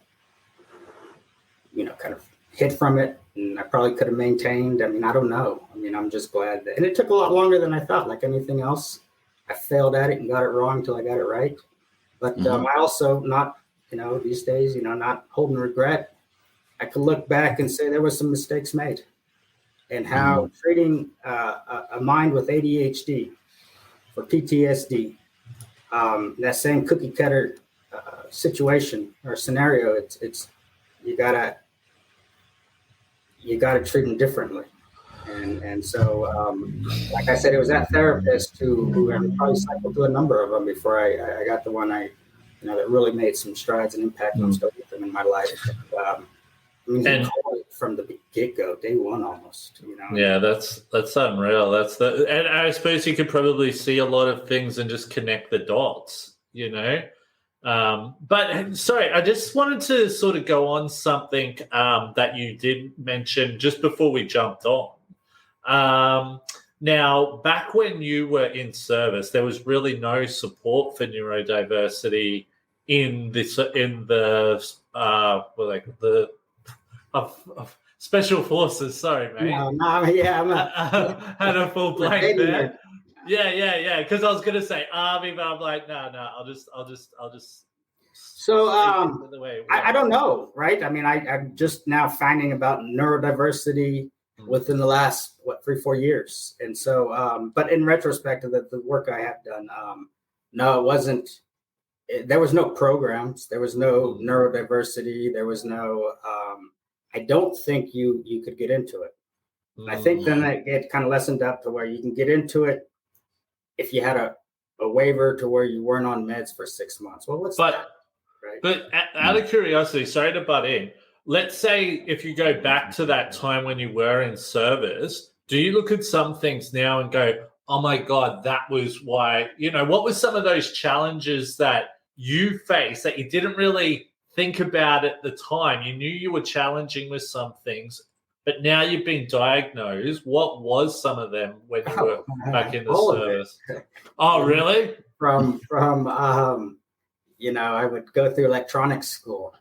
kind of hid from it. And I probably could have maintained. I mean, I don't know. I mean, I'm just glad and it took a lot longer than I thought. Like anything else, I failed at it and got it wrong until I got it right. But I also not, these days, not holding regret. I could look back and say there were some mistakes made, and how treating a mind with ADHD for PTSD, that same cookie cutter situation or scenario, it's you gotta treat them differently. And so, like I said, it was that therapist who I probably cycled through a number of them before I got the one that really made some strides and impact on stuff with them in my life. And from the get-go, day one almost. Yeah, that's unreal. And I suppose you could probably see a lot of things and just connect the dots. But sorry, I just wanted to sort of go on something that you did mention just before we jumped on. Now, back when you were in service, there was really no support for neurodiversity in the special forces. Sorry, mate. Had a full blank there. Yeah. Because I was gonna say army, but I'm like, no. I'll just. So I don't know, right? I mean, I'm just now finding about neurodiversity within the last 3-4 years, and so but in retrospect of the work I have done, no, it wasn't. There was no programs. There was no neurodiversity. There was no. I don't think you could get into it. I think then it kind of lessened up to where you can get into it if you had a waiver to where you weren't on meds for 6 months. Well, that? Right. But out of curiosity, sorry to butt in. Let's say if you go back to that time when you were in service, do you look at some things now and go, oh my God, that was why, what were some of those challenges that you faced that you didn't really think about at the time? You knew you were challenging with some things, but now you've been diagnosed. What was some of them when you were back in the service? Oh, really? From I would go through electronics school,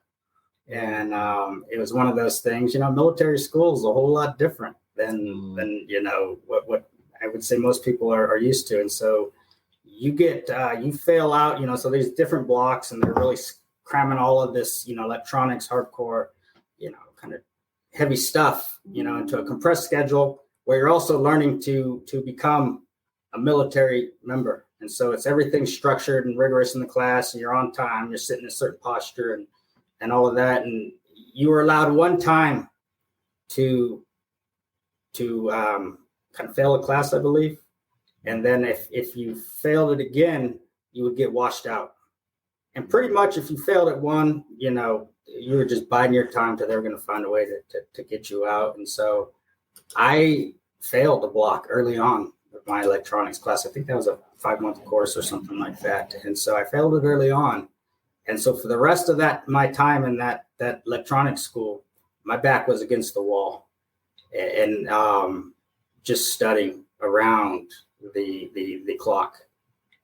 and it was one of those things. Military school is a whole lot different than what I would say most people are used to, and so you fail out. So there's different blocks, and they're really cramming all of this, electronics, hardcore, kind of heavy stuff, into a compressed schedule where you're also learning to become a military member. And so it's everything structured and rigorous in the class, and you're on time, you're sitting in a certain posture and all of that. And you were allowed one time to kind of fail a class, I believe. And then if you failed it again, you would get washed out. And pretty much if you failed at one, you were just biding your time till they were going to find a way to get you out. And so I failed a block early on with my electronics class. I think that was a 5-month course or something like that. And so I failed it early on. And so for the rest of my time in that electronics school, my back was against the wall and just studying around the clock.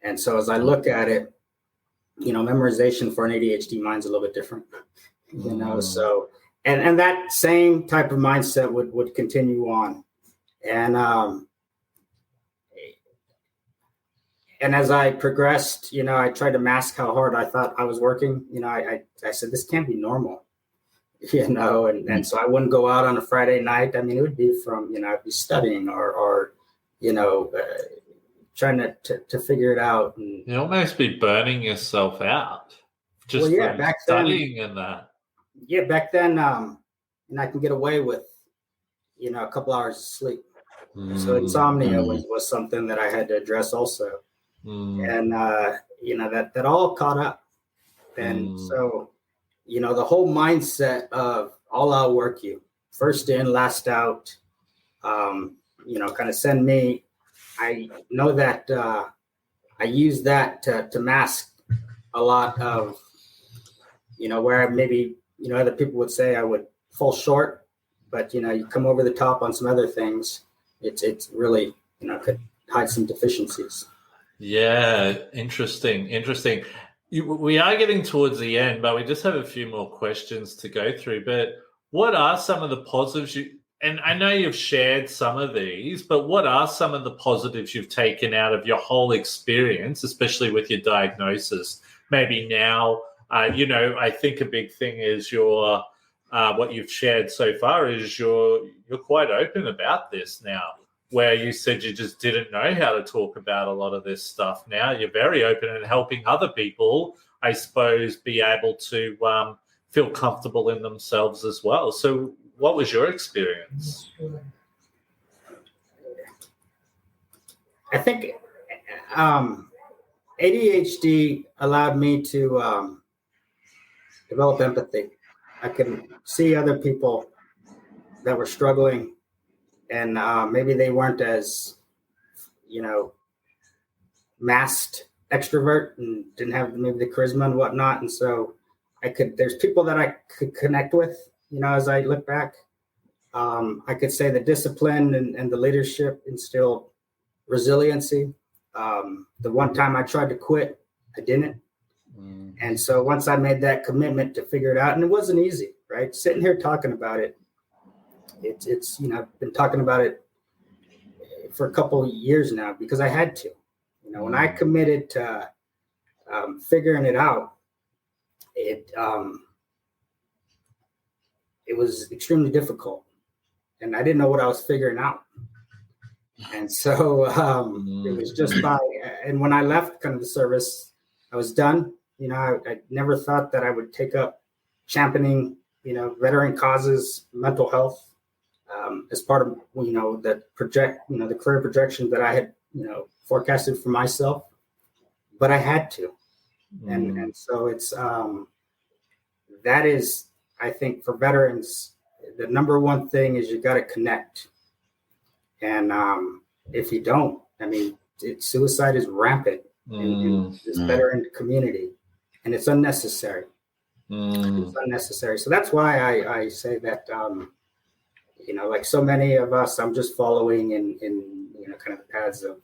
And so as I look at it, memorization for an ADHD mind's a little bit different, so, and that same type of mindset would continue on. And as I progressed, I tried to mask how hard I thought I was working. I said, this can't be normal, and so I wouldn't go out on a Friday night. I mean, it would be from, I'd be studying or trying to figure it out. And you almost be burning yourself out just back studying then, and that. Yeah, back then, and I can get away with, a couple hours of sleep. So insomnia was something that I had to address also. And, that all caught up. And so, the whole mindset of all I'll work you, first in, last out, kind of send me. I know that I use that to mask a lot of, where maybe, other people would say I would fall short, but, you come over the top on some other things. It's really, could hide some deficiencies. Yeah, interesting. We are getting towards the end, but we just have a few more questions to go through. But what are some of the positives and I know you've shared some of these, but what are some of the positives you've taken out of your whole experience, especially with your diagnosis? Maybe now, I think a big thing is your what you've shared so far is you're quite open about this now. Where you said you just didn't know how to talk about a lot of this stuff. Now you're very open and helping other people, I suppose, be able to feel comfortable in themselves as well. So what was your experience? I think ADHD allowed me to develop empathy. I can see other people that were struggling, and maybe they weren't as, masked extrovert and didn't have maybe the charisma and whatnot. And so there's people that I could connect with, as I look back. I could say the discipline and the leadership instilled resiliency. The one time I tried to quit, I didn't. And so once I made that commitment to figure it out, and it wasn't easy, right? Sitting here talking about it, it's I've been talking about it for a couple of years now because I had to. When I committed to figuring it out, it was extremely difficult, and I didn't know what I was figuring out. And so it was just and when I left kind of the service, I was done. I never thought that I would take up championing, veteran causes, mental health, as part of, the the career projection that I had, forecasted for myself, but I had to. And so it's, that is, I think for veterans, the number one thing is you got to connect. And if you don't, suicide is rampant in this veteran community, and it's unnecessary. It's unnecessary. So that's why I say that, like so many of us, I'm just following in kind of the paths of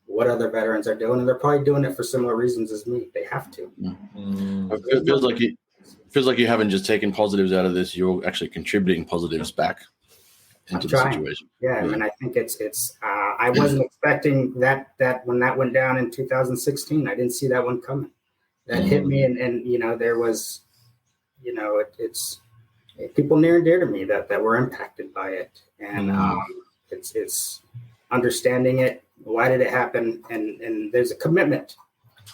what other veterans are doing, and they're probably doing it for similar reasons as me. They have to. It feels like you haven't just taken positives out of this; you're actually contributing positives back into the situation. Yeah, and I think it's. I wasn't expecting that when that went down in 2016. I didn't see that one coming. That hit me, and there was, it's people near and dear to me that were impacted by it, and it's understanding it. Why did it happen? And there's a commitment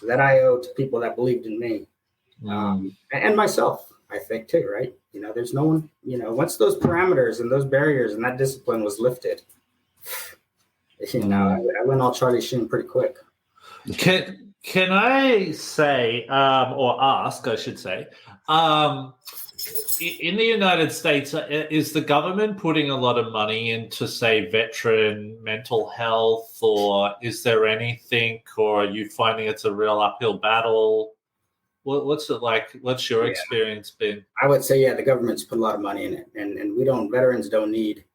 that I owe to people that believed in me, and myself, I think too, right? There's no one, once those parameters and those barriers and that discipline was lifted, I went all Charlie Sheen pretty quick. Can I say, or ask, I should say, in the United States, is the government putting a lot of money into, say, veteran mental health, or is there anything, or are you finding it's a real uphill battle? What's it like? What's your experience been? I would say, the government's put a lot of money in it, and veterans don't need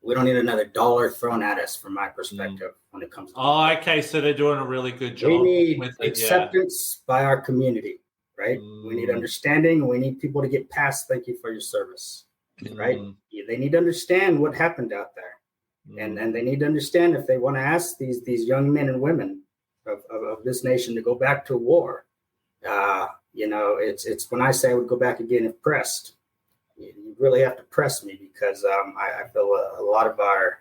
another dollar thrown at us from my perspective when it comes to okay, so they're doing a really good job. We need acceptance by our community. Right? We need understanding. We need people to get past thank you for your service. Right? They need to understand what happened out there. And they need to understand if they want to ask these young men and women of this nation to go back to war. It's when I say I would go back again if pressed. You really have to press me because I feel a lot of our,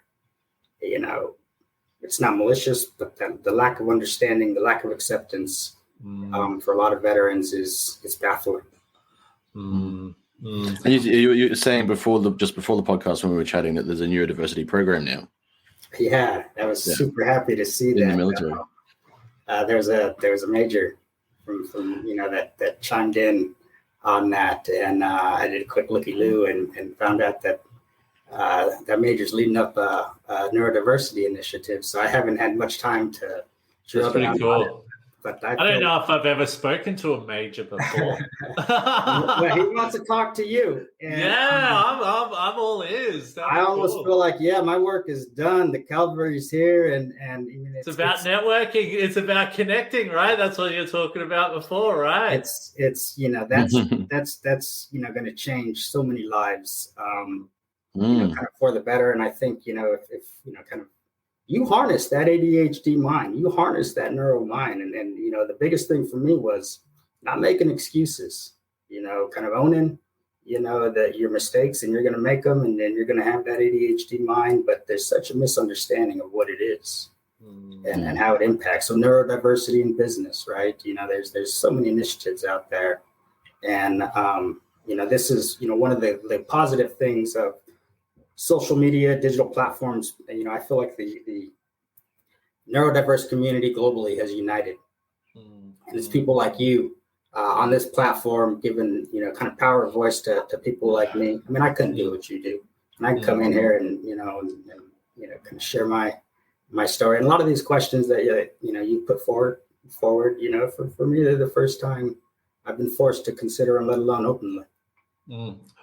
it's not malicious, but the lack of understanding, the lack of acceptance for a lot of veterans is baffling. And you were saying before the podcast when we were chatting that there's a neurodiversity program now. Yeah, I was super happy to see that. In the military. There was a major from that chimed in on that, and I did a quick looky-loo and found out that that major's leading up a neurodiversity initiative. So I haven't had much time to. That's pretty cool. But I don't know if I've ever spoken to a major before. Well, he wants to talk to you. And, I'm all ears. I almost feel like, my work is done. The Calvary's here, and it's about networking. It's about connecting, right? That's what you're talking about before, right? It's that's going to change so many lives, kind of for the better. And I think if kind of you harness that ADHD mind, you harness that neuro mind, and the biggest thing for me was not making excuses. Kind of owning that your mistakes, and you're going to make them, and then you're going to have that ADHD mind, but there's such a misunderstanding of what it is and how it impacts. So neurodiversity in business, right? There's so many initiatives out there, and this is one of the positive things of social media, digital platforms. I feel like the neurodiverse community globally has united, and it's people like you on this platform, giving kind of power of voice to people like me. I mean, I couldn't do what you do, and I can come in here and kind of share my story. And a lot of these questions that you put forward. For me, they're the first time I've been forced to consider them, let alone openly.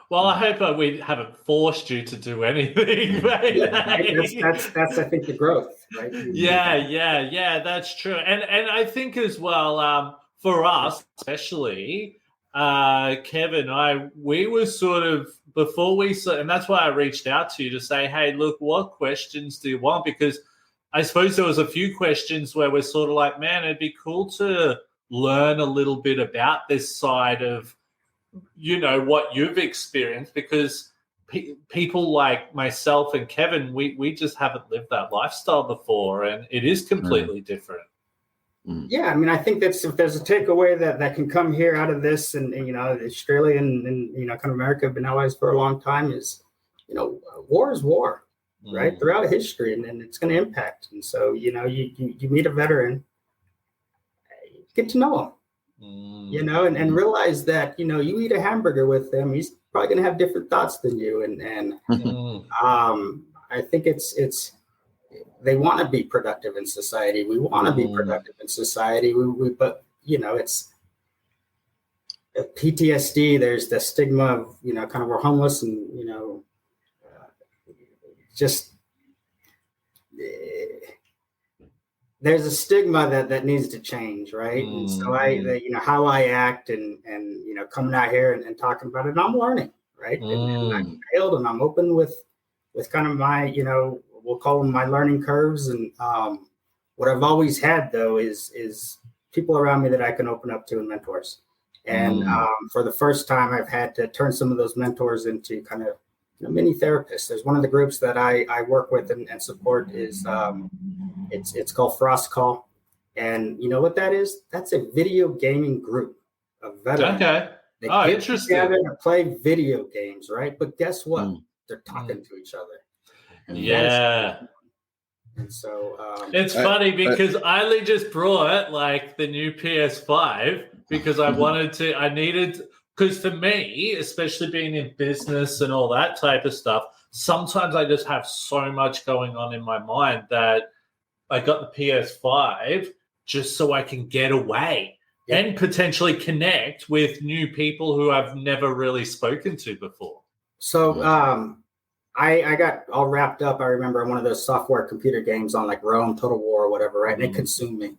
Well, I hope we haven't forced you to do anything. That's I think the growth, right? Yeah, that's true. And I think as well, for us especially, Kevin, we were sort of and that's why I reached out to you to say, hey, look, what questions do you want? Because I suppose there was a few questions where we're sort of like, man, it'd be cool to learn a little bit about this side of what you've experienced, because people like myself and Kevin, we just haven't lived that lifestyle before, and it is completely different. Yeah, I mean, I think that's, if there's a takeaway that can come here out of this, and Australia and kind of America have been allies for a long time, is war is war, right? Throughout history, and it's going to impact. And so you meet a veteran, get to know him. And realize that, you eat a hamburger with him, he's probably going to have different thoughts than you. And I think it's they want to be productive in society. We want to be productive in society. But it's PTSD. There's the stigma of, kind of we're homeless, and, just there's a stigma that needs to change, right? And so how I act and coming out here and talking about it, and I'm learning, right? And I failed, and I'm open with kind of my, we'll call them my learning curves. And what I've always had, though, is people around me that I can open up to, and mentors. And for the first time, I've had to turn some of those mentors into kind of mini therapists. There's one of the groups that I work with and support is it's called Frost Call. And you know what that is? That's a video gaming group of veterans. Okay. They get together to play video games, right? But guess what? They're talking to each other. And and so it's funny because I only just brought like the new PS5 because I needed, because for me, especially being in business and all that type of stuff, sometimes I just have so much going on in my mind that I got the PS5 just so I can get away and potentially connect with new people who I've never really spoken to before. So I got all wrapped up. I remember one of those software computer games on like Rome, Total War, or whatever, right? And it consumed me.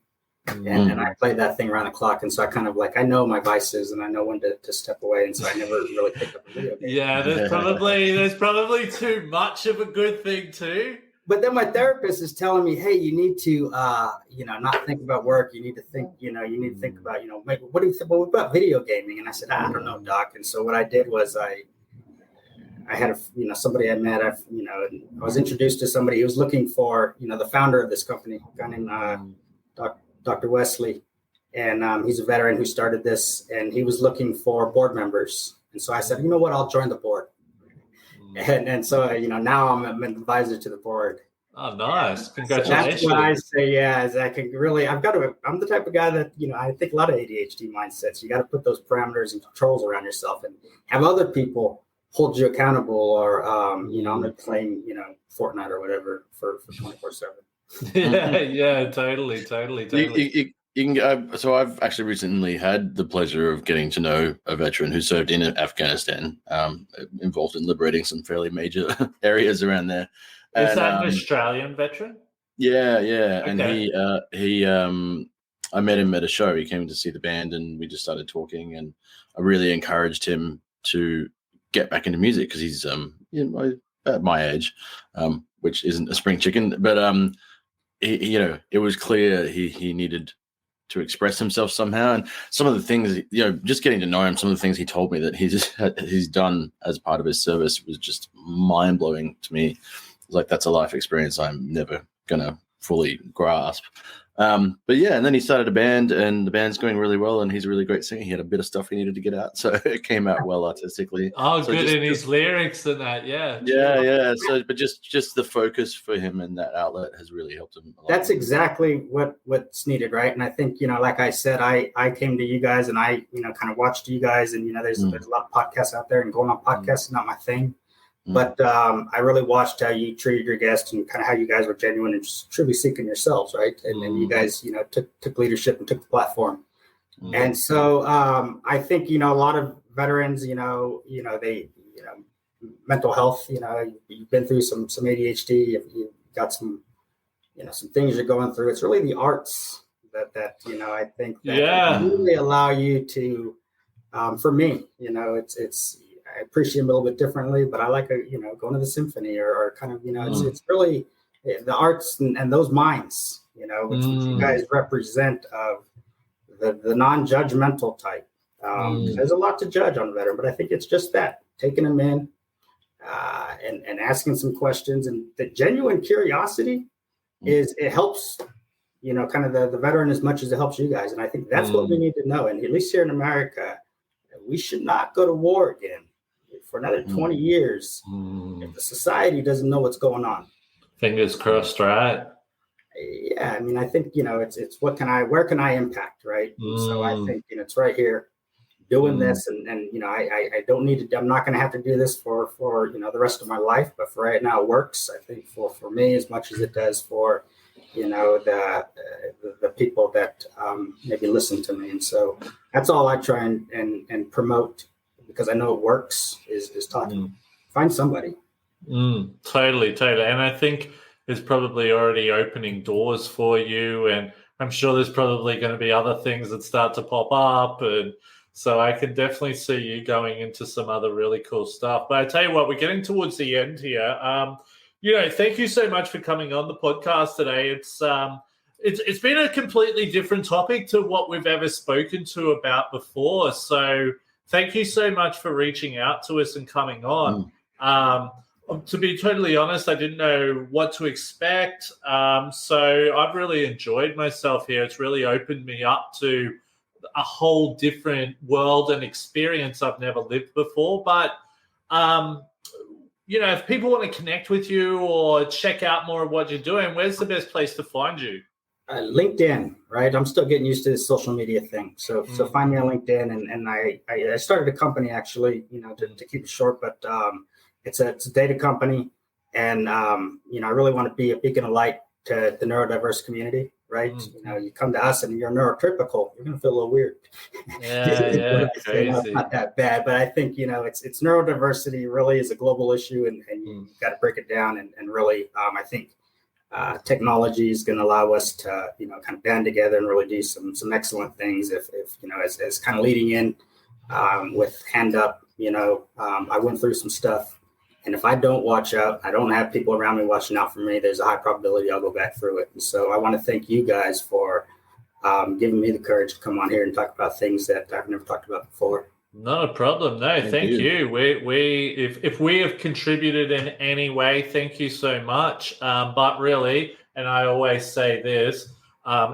And I played that thing around the clock. And so I kind of I know my vices, and I know when to step away. And so I never really picked up a video game. Yeah, there's probably too much of a good thing too. But then my therapist is telling me, hey, you need to, not think about work. You need to think, you need to think about, maybe, what do you think about video gaming? And I said, I don't know, doc. And so what I did was I had somebody I met, I was introduced to somebody who was looking for, the founder of this company, a guy named Dr. Wesley. And he's a veteran who started this, and he was looking for board members. And so I said, you know what, I'll join the board. And so, now I'm an advisor to the board. Oh, nice. Congratulations. So that's what I say, is I can really, I'm the type of guy that, I think a lot of ADHD mindsets, you got to put those parameters and controls around yourself and have other people hold you accountable, or, I'm not playing, Fortnite or whatever for 24/7. Yeah, totally. You can. So I've actually recently had the pleasure of getting to know a veteran who served in Afghanistan, involved in liberating some fairly major areas around there. Is that an Australian veteran? Yeah. Okay. And he I met him at a show. He came to see the band, and we just started talking. And I really encouraged him to get back into music because he's at my age, which isn't a spring chicken, but it was clear he needed to express himself somehow. And some of the things, just getting to know him, some of the things he told me that he's done as part of his service was just mind blowing to me. Like, that's a life experience I'm never gonna fully grasp. But yeah, and then he started a band, and the band's going really well, and he's a really great singer. He had a bit of stuff he needed to get out, so it came out well artistically. Oh, so good in his lyrics and that, yeah. Yeah. So, but just the focus for him and that outlet has really helped him a lot. That's exactly what's needed, right? And I think, like I said, I came to you guys, and I, kind of watched you guys, and there's a lot of podcasts out there, and going on podcasts is not my thing. But I really watched how you treated your guests and kind of how you guys were genuine and just truly seeking yourselves, right? And then you guys, took leadership and took the platform. And so I think, a lot of veterans, they, mental health, you've been through some ADHD, you've got some things you're going through. It's really the arts that I think that really allow you to, for me, it's I appreciate them a little bit differently, but I like going to the symphony or kind of it's really the arts and those minds which you guys represent of the non-judgmental type. There's a lot to judge on a veteran, but I think it's just that taking them in and asking some questions, and the genuine curiosity it helps kind of the veteran as much as it helps you guys, and I think that's what we need to know. And at least here in America, we should not go to war again for another 20 years if the society doesn't know what's going on. Fingers crossed, right? Yeah, I mean, I think it's where can I impact, right? So I think it's right here doing this, and I don't need to. I'm not going to have to do this for the rest of my life, but for right now it works. I think for me as much as it does for the people that maybe listen to me, and so that's all I try and promote, because I know it works, is talking. Find somebody. Totally. And I think it's probably already opening doors for you. And I'm sure there's probably going to be other things that start to pop up. And so I can definitely see you going into some other really cool stuff. But I tell you what, we're getting towards the end here. Thank you so much for coming on the podcast today. It's been a completely different topic to what we've ever spoken to about before. So thank you so much for reaching out to us and coming on. To be totally honest, I didn't know what to expect. So I've really enjoyed myself here. It's really opened me up to a whole different world and experience I've never lived before. But, if people want to connect with you or check out more of what you're doing, where's the best place to find you? LinkedIn, right? I'm still getting used to this social media thing. So find me on LinkedIn. And I started a company, actually, to keep it short, but it's a data company. And, I really want to be a beacon of light to the neurodiverse community, right? You come to us and you're neurotypical, you're going to feel a little weird. Yeah, crazy. It's not that bad, but I think, it's neurodiversity really is a global issue, and you've got to break it down and really, I think, technology is going to allow us to, kind of band together and really do some excellent things. If as kind of leading in with Hand Up, I went through some stuff, and if I don't watch out, I don't have people around me watching out for me, there's a high probability I'll go back through it. And so I want to thank you guys for giving me the courage to come on here and talk about things that I've never talked about before. Not a problem. No, thank you. If we have contributed in any way, thank you so much. But really, and I always say this,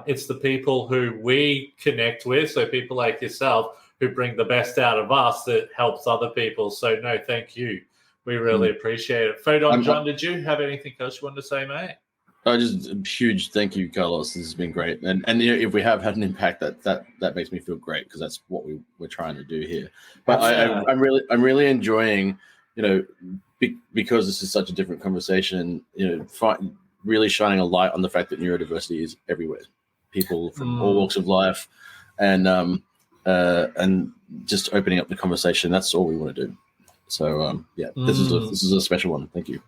it's the people who we connect with, so people like yourself who bring the best out of us that helps other people. So no, thank you. We really appreciate it. Fodon, John, did you have anything else you wanted to say, mate? Just a huge thank you, Carlos. This has been great, and if we have had an impact, that makes me feel great, because that's what we're trying to do here. But I'm really enjoying, because this is such a different conversation, really shining a light on the fact that neurodiversity is everywhere. people from all walks of life, and just opening up the conversation. That's all we want to do. So this is a special one. Thank you.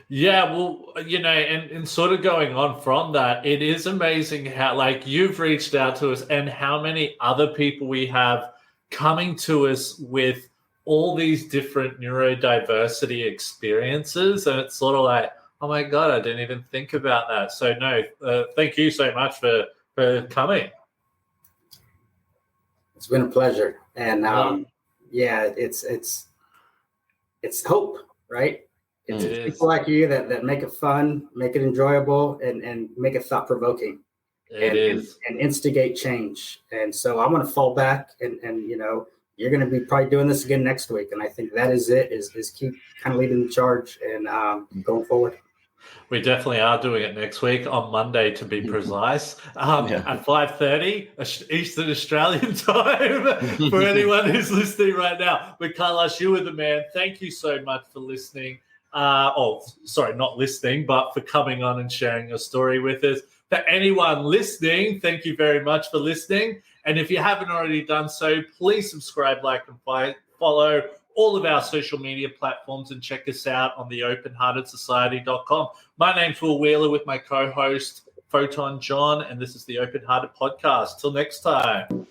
Yeah, well, and sort of going on from that, it is amazing how, like, you've reached out to us and how many other people we have coming to us with all these different neurodiversity experiences. And it's sort of like, oh my God, I didn't even think about that. So no, thank you so much for coming. It's been a pleasure. And it's hope, right? It's people like you that make it fun, make it enjoyable, and make it thought-provoking. And instigate change. And so I'm going to fall back and you're going to be probably doing this again next week. And I think that is it, is keep kind of leading the charge and going forward. We definitely are doing it next week on Monday, to be precise, at 5:30 Eastern Australian time for anyone who's listening right now. But Carlos, you were the man. Thank you so much for listening. Not listening, but for coming on and sharing your story with us. For anyone listening, thank you very much for listening. And if you haven't already done so, please subscribe, like, and follow all of our social media platforms and check us out on the OpenHeartedSociety.com. My name's Will Wheeler with my co-host, Photon John, and this is the Open Hearted Podcast. Till next time.